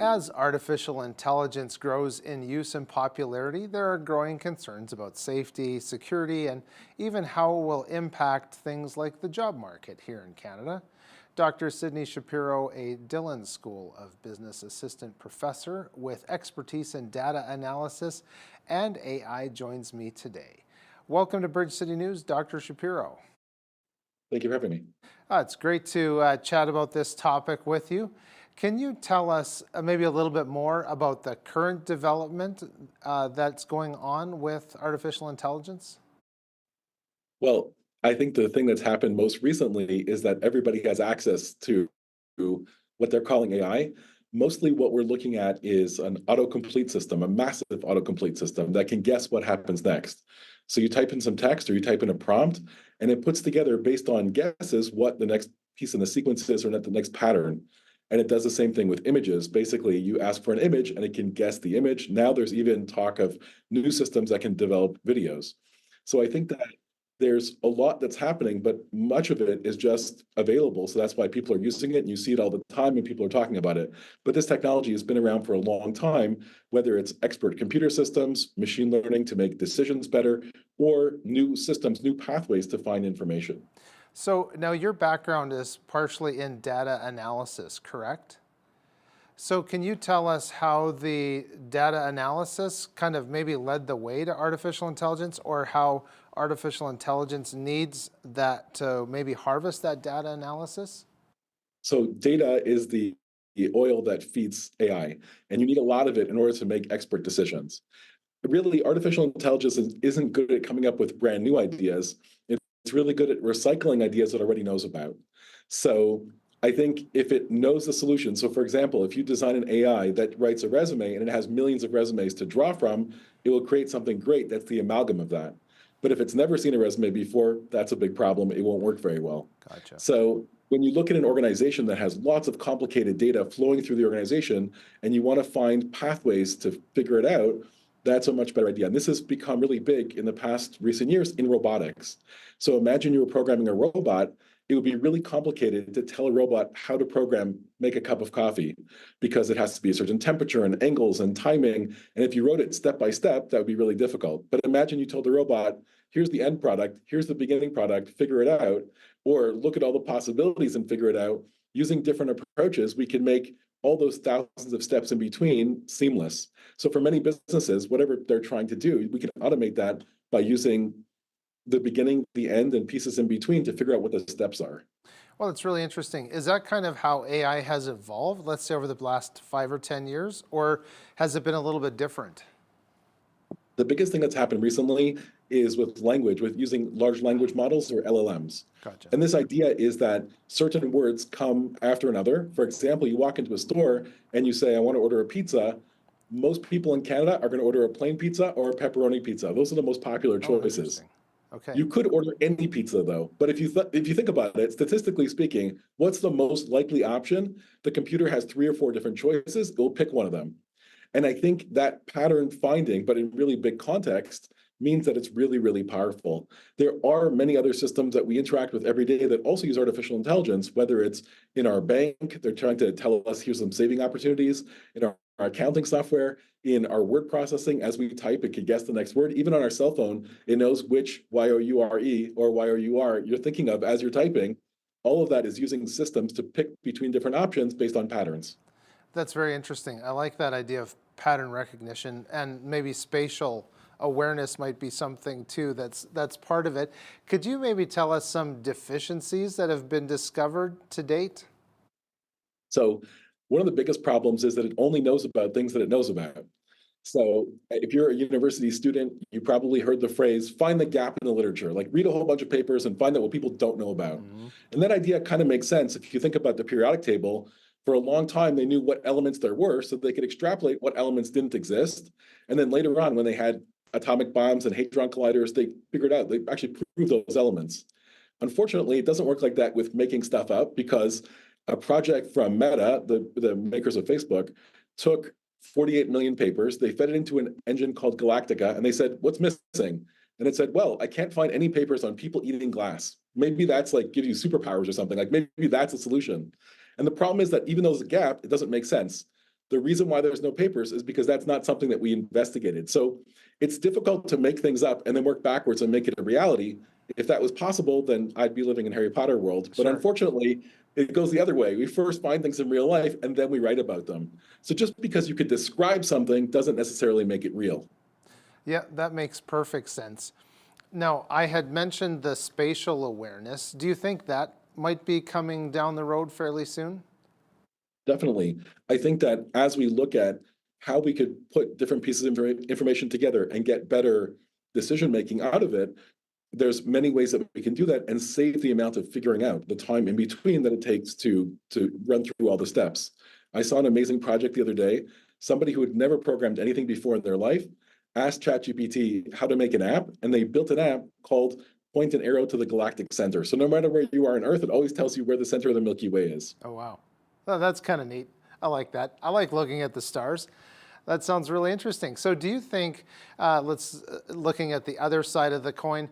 As artificial intelligence grows in use and popularity, there are growing concerns about safety, security, and even how it will impact things like the job market here in Canada. Dr. Sidney Shapiro, a Dillon School of Business assistant professor with expertise in data analysis and AI, joins me today. Welcome to Bridge City News, Dr. Shapiro. Thank you for having me. It's great to chat about this topic with you. Can you tell us maybe a little bit more about the current development that's going on with artificial intelligence? Well, I think the thing that's happened most recently is that everybody has access to what they're calling AI. Mostly what we're looking at is an autocomplete system, a massive autocomplete system that can guess what happens next. So you type in some text or you type in a prompt, and it puts together based on guesses what the next piece in the sequence is or the next pattern. And it does the same thing with images. Basically, you ask for an image and it can guess the image. Now there's even talk of new systems that can develop videos. So I think that there's a lot that's happening, but much of it is just available. So that's why people are using it, and you see it all the time and people are talking about it. But this technology has been around for a long time, whether it's expert computer systems, machine learning to make decisions better, or new systems, new pathways to find information. So now your background is partially in data analysis, correct? So can you tell us how the data analysis kind of maybe led the way to artificial intelligence, or how artificial intelligence needs that to maybe harvest that data analysis? So data is the oil that feeds AI, and you need a lot of it in order to make expert decisions. Really, artificial intelligence isn't good at coming up with brand new ideas. It's really good at recycling ideas it already knows about. So I think if it knows the solution, so for example, if you design an AI that writes a resume and it has millions of resumes to draw from, it will create something great that's the amalgam of that. But if it's never seen a resume before, that's a big problem. It won't work very well. Gotcha. So when you look at an organization that has lots of complicated data flowing through the organization and you want to find pathways to figure it out, that's a much better idea. And this has become really big in the past recent years in robotics. So imagine you were programming a robot. It would be really complicated to tell a robot how to make a cup of coffee, because it has to be a certain temperature and angles and timing. And if you wrote it step by step, that would be really difficult. But imagine you told the robot, here's the end product, here's the beginning product, figure it out, or look at all the possibilities and figure it out. Using different approaches, we can make all those thousands of steps in between seamless. So for many businesses, whatever they're trying to do, we can automate that by using the beginning, the end, and pieces in between to figure out what the steps are. Well, it's really interesting. Is that kind of how AI has evolved, let's say over the last 5 or 10 years, or has it been a little bit different? The biggest thing that's happened recently is with language, with using large language models or LLMs. Gotcha. And this idea is that certain words come after another. For example, you walk into a store and you say, I want to order a pizza. Most people in Canada are going to order a plain pizza or a pepperoni pizza. Those are the most popular Oh, choices. interesting. Okay. You could order any pizza though, but if you think about it, statistically speaking, what's the most likely option? The computer has 3 or 4 different choices. It will pick one of them. And I think that pattern finding, but in really big context, means that it's really, really powerful. There are many other systems that we interact with every day that also use artificial intelligence, whether it's in our bank, they're trying to tell us here's some saving opportunities, in our accounting software, in our word processing, as we type, it can guess the next word. Even on our cell phone, it knows which Y-O-U-R-E or Y-O-U-R you're thinking of as you're typing. All of that is using systems to pick between different options based on patterns. That's very interesting. I like that idea of pattern recognition, and maybe spatial awareness might be something too that's part of it. Could you maybe tell us some deficiencies that have been discovered to date? So one of the biggest problems is that it only knows about things that it knows about. So if you're a university student, you probably heard the phrase, find the gap in the literature, like read a whole bunch of papers and find out what people don't know about. Mhm. And that idea kind of makes sense. If you think about the periodic table, for a long time, they knew what elements there were so they could extrapolate what elements didn't exist. And then later on, when they had atomic bombs and hadron colliders, they figured out, they actually proved those elements. Unfortunately, it doesn't work like that with making stuff up, because a project from Meta, the makers of Facebook, took 48 million papers. They fed it into an engine called Galactica, and they said, what's missing? And it said, well, I can't find any papers on people eating glass. Maybe that's like gives you superpowers or something. Like maybe that's a solution. And the problem is that even though there's a gap, it doesn't make sense. The reason why there's no papers is because that's not something that we investigated. So it's difficult to make things up and then work backwards and make it a reality. If that was possible, then I'd be living in Harry Potter world. But Sure. unfortunately, it goes the other way. We first find things in real life and then we write about them. So just because you could describe something doesn't necessarily make it real. Yeah, that makes perfect sense. Now, I had mentioned the spatial awareness. Do you think that might be coming down the road fairly soon? Definitely. I think that as we look at how we could put different pieces of information together and get better decision making out of it, there's many ways that we can do that and save the amount of figuring out the time in between that it takes to run through all the steps. I saw an amazing project the other day. Somebody who had never programmed anything before in their life asked ChatGPT how to make an app, and they built an app called Point an Arrow to the Galactic Center. So no matter where you are on Earth, it always tells you where the center of the Milky Way is. Oh, wow. Oh, that's kind of neat. I like that. I like looking at the stars. That sounds really interesting. So, do you think, looking at the other side of the coin,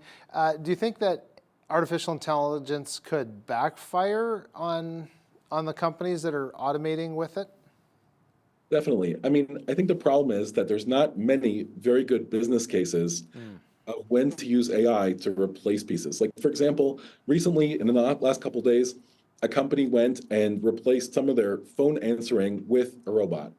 do you think that artificial intelligence could backfire on the companies that are automating with it? Definitely. I mean, I think the problem is that there's not many very good business cases of when to use AI to replace pieces. Like, for example, recently in the last couple of days, a company went and replaced some of their phone answering with a robot.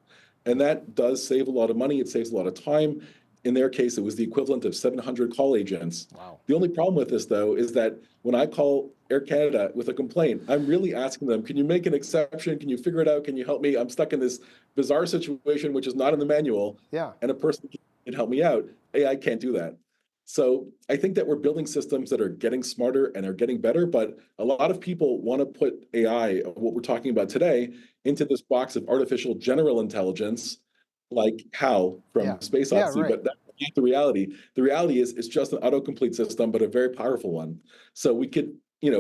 And that does save a lot of money. It saves a lot of time. In their case, it was the equivalent of 700 call agents. Wow. The only problem with this, though, is that when I call Air Canada with a complaint, I'm really asking them, can you make an exception? Can you figure it out? Can you help me? I'm stuck in this bizarre situation, which is not in the manual, Yeah. and a person can help me out. AI can't do that. So I think that we're building systems that are getting smarter and are getting better, but a lot of people want to put AI, what we're talking about today, into this box of artificial general intelligence, like HAL Yeah. from Space Yeah. Odyssey, Right. but that's not the reality. The reality is it's just an autocomplete system, but a very powerful one. So we could,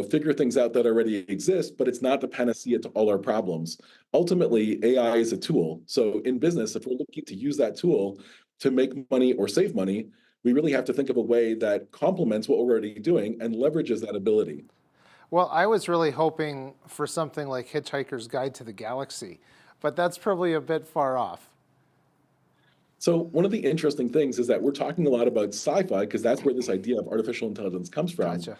figure things out that already exist, but it's not the panacea to all our problems. Ultimately, AI is a tool. So in business, if we're looking to use that tool to make money or save money, we really have to think of a way that complements what we're already doing and leverages that ability. Well, I was really hoping for something like Hitchhiker's Guide to the Galaxy, but that's probably a bit far off. So one of the interesting things is that we're talking a lot about sci-fi because that's where this idea of artificial intelligence comes from. Gotcha.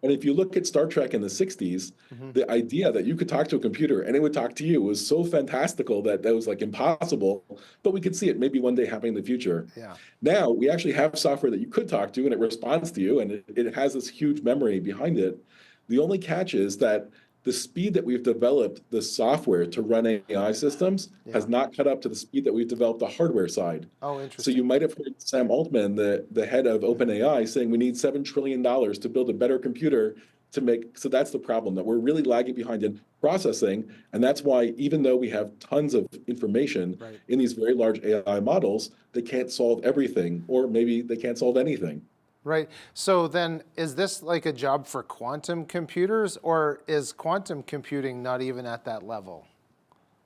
And if you look at Star Trek in the 60s, Hmm. the idea that you could talk to a computer and it would talk to you was so fantastical that that was like impossible, but we could see it maybe one day happening in the future. Yeah. Now we actually have software that you could talk to and it responds to you and it has this huge memory behind it. The only catch is that the speed that we've developed the software to run AI systems Yeah. has not caught up to the speed that we've developed the hardware side. Oh, So you interesting. might have heard Sam Altman, the head of OpenAI, saying we need $7 trillion to build a better computer to make. So that's the problem, that we're really lagging behind in processing. And that's why, even though we have tons of information Right. in these very large AI models, they can't solve everything, or maybe they can't solve anything. Right. So then, is this like a job for quantum computers, or is quantum computing not even at that level?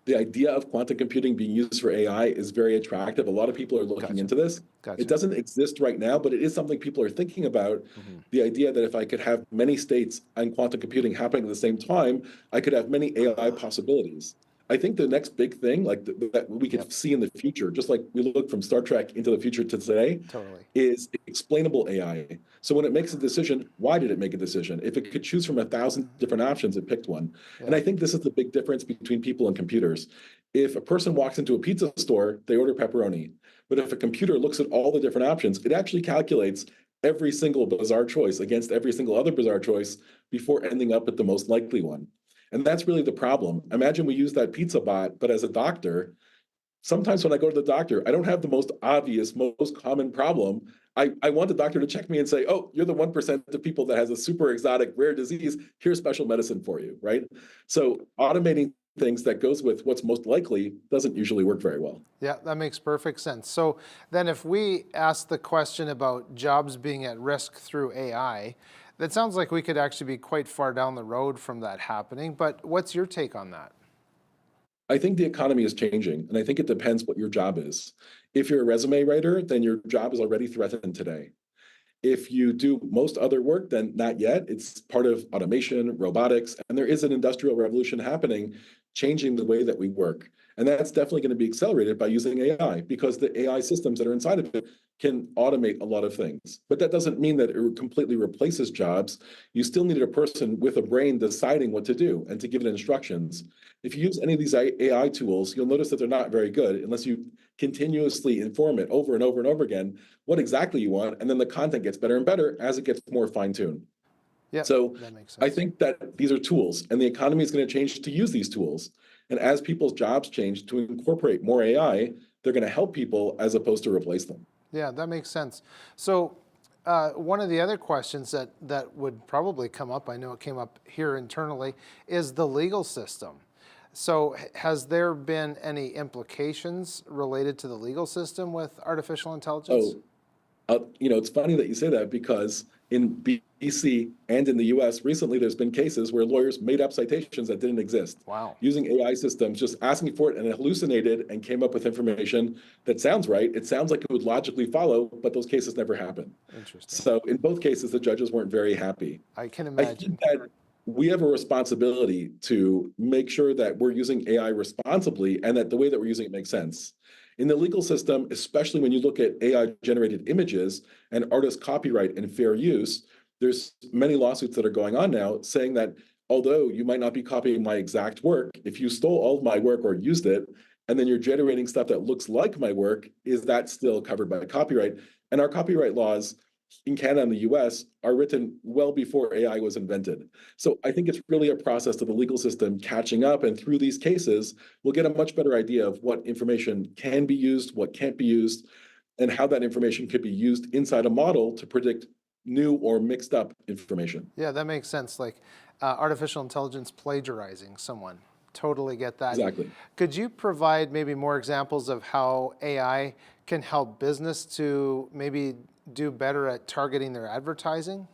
The idea of quantum computing being used for AI is very attractive. A lot of people are looking Gotcha. into this. It Gotcha. doesn't exist right now, but it is something people are thinking about. Hmm. The idea that if I could have many states and quantum computing happening at the same time, I could have many AI possibilities. I think the next big thing, like that we Yep. could see in the future, just like we look from Star Trek into the future to today, Totally. is explainable AI. So when it makes a decision, why did it make a decision? If it could choose from 1,000 different options, it picked one. And Yeah. I think this is the big difference between people and computers. If a person walks into a pizza store, they order pepperoni. But if a computer looks at all the different options, it actually calculates every single bizarre choice against every single other bizarre choice before ending up at the most likely one. And that's really the problem. Imagine we use that pizza bot, but as a doctor, sometimes when I go to the doctor, I don't have the most obvious, most common problem. I want the doctor to check me and say, oh, you're the 1% of people that has a super exotic rare disease. Here's special medicine for you, right? So automating things that goes with what's most likely doesn't usually work very well. Yeah, that makes perfect sense. So then, if we ask the question about jobs being at risk through AI, that sounds like we could actually be quite far down the road from that happening. But what's your take on that? I think the economy is changing, and I think it depends what your job is. If you're a resume writer, then your job is already threatened today. If you do most other work, then not yet. It's part of automation, robotics, and there is an industrial revolution happening changing the way that we work. And that's definitely going to be accelerated by using AI, because the AI systems that are inside of it can automate a lot of things. But that doesn't mean that it completely replaces jobs. You still need a person with a brain deciding what to do and to give it instructions. If you use any of these AI tools, you'll notice that they're not very good unless you continuously inform it over and over and over again what exactly you want, and then the content gets better and better as it gets more fine-tuned. Yep, So that makes I sense. think that these are tools, and the economy is going to change to use these tools. And as people's jobs change to incorporate more AI, they're going to help people as opposed to replace them. Yeah, that makes sense. So, one of the other questions that would probably come up, I know it came up here internally, is the legal system. So, has there been any implications related to the legal system with artificial intelligence? Oh, it's funny that you say that, because in BC and in the US recently, there's been cases where lawyers made up citations that didn't exist Wow, using AI systems, just asking for it, and it hallucinated and came up with information that sounds right. It sounds like it would logically follow, but those cases never happened. interesting. So in both cases, the judges weren't very happy. I can I think imagine. that we have a responsibility to make sure that we're using AI responsibly and that the way that we're using it makes sense. In the legal system, especially when you look at AI generated images and artist copyright and fair use, there's many lawsuits that are going on now saying that although you might not be copying my exact work, if you stole all of my work or used it, and then you're generating stuff that looks like my work, is that still covered by copyright? And our copyright laws in Canada and the US are written well before AI was invented. So I think it's really a process of the legal system catching up. And through these cases, we'll get a much better idea of what information can be used, what can't be used, and how that information could be used inside a model to predict new or mixed up information. Yeah, that makes sense. Like artificial intelligence plagiarizing someone. Totally get that. Exactly. Could you provide maybe more examples of how AI can help business to maybe do better at targeting their advertising?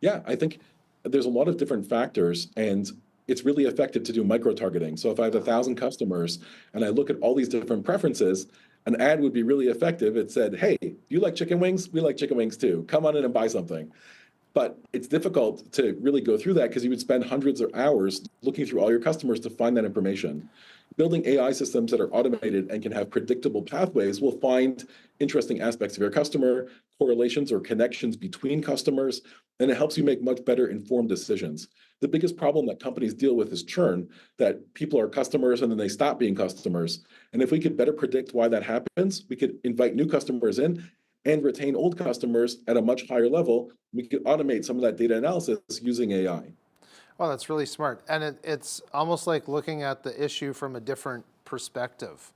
Yeah, I think there's a lot of different factors, and it's really effective to do micro targeting. So if I have 1,000 customers and I look at all these different preferences, an ad would be really effective. It said, "Hey, you like chicken wings? We like chicken wings too. Come on in and buy something." But it's difficult to really go through that because you would spend hundreds of hours looking through all your customers to find that information. Building AI systems that are automated and can have predictable pathways will find interesting aspects of your customer, correlations or connections between customers, and it helps you make much better informed decisions. The biggest problem that companies deal with is churn, that people are customers and then they stop being customers. And if we could better predict why that happens, we could invite new customers in and retain old customers at a much higher level. We could automate some of that data analysis using AI. Oh, that's really smart. And it's almost like looking at the issue from a different perspective,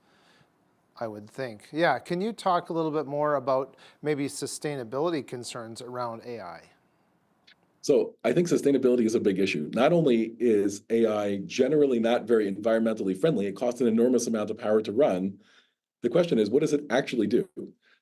I would think. Yeah, can you talk a little bit more about maybe sustainability concerns around AI? So I think sustainability is a big issue. Not only is AI generally not very environmentally friendly, it costs an enormous amount of power to run. The question is, what does it actually do?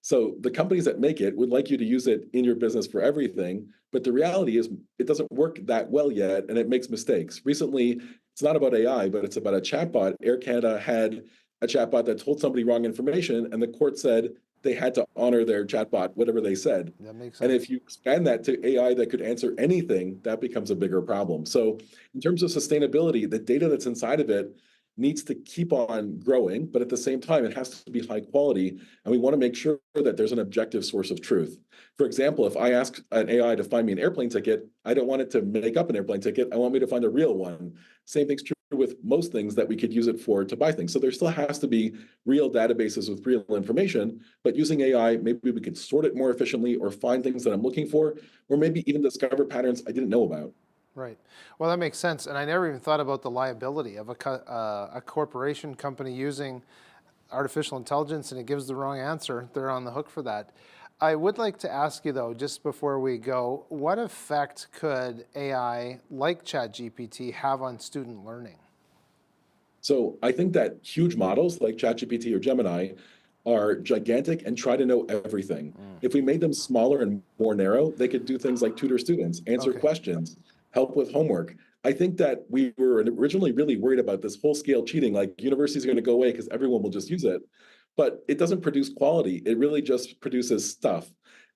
So the companies that make it would like you to use it in your business for everything, but the reality is it doesn't work that well yet, and it makes mistakes. Recently, it's not about AI, but it's about a chatbot. Air Canada had a chatbot that told somebody wrong information, and the court said they had to honor their chatbot, whatever they said. That makes And if sense. you expand that to AI that could answer anything, that becomes a bigger problem. So in terms of sustainability, the data that's inside of it needs to keep on growing, but at the same time, it has to be high quality. And we want to make sure that there's an objective source of truth. For example, if I ask an AI to find me an airplane ticket, I don't want it to make up an airplane ticket. I want me to find a real one. Same thing's true with most things that we could use it for to buy things. So there still has to be real databases with real information, but using AI, maybe we could sort it more efficiently or find things that I'm looking for, or maybe even discover patterns I didn't know about. Right. Well, that makes sense. And I never even thought about the liability of a corporation company using artificial intelligence and it gives the wrong answer. They're on the hook for that. I would like to ask you, though, just before we go, what effect could AI like ChatGPT have on student learning? So I think that huge models like ChatGPT or Gemini are gigantic and try to know everything. Mm. If we made them smaller and more narrow, they could do things like tutor students, answer Okay. questions, help with homework. I think that we were originally really worried about this whole scale cheating, like universities are going to go away because everyone will just use it. But it doesn't produce quality. It really just produces stuff.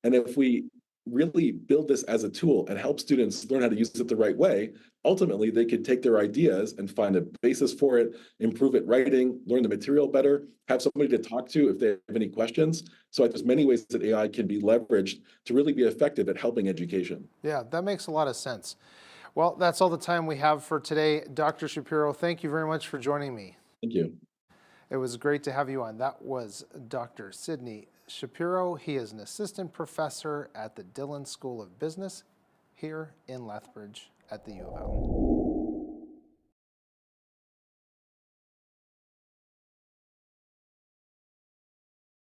And if we really build this as a tool and help students learn how to use it the right way, ultimately they could take their ideas and find a basis for it, improve it writing, learn the material better, have somebody to talk to if they have any questions. So there's many ways that AI can be leveraged to really be effective at helping education. Yeah, that makes a lot of sense. Well, that's all the time we have for today. Dr. Shapiro, thank you very much for joining me. Thank you. It was great to have you on. That was Dr. Sidney Shapiro. He is an assistant professor at the Dillon School of Business here in Lethbridge at the U of L.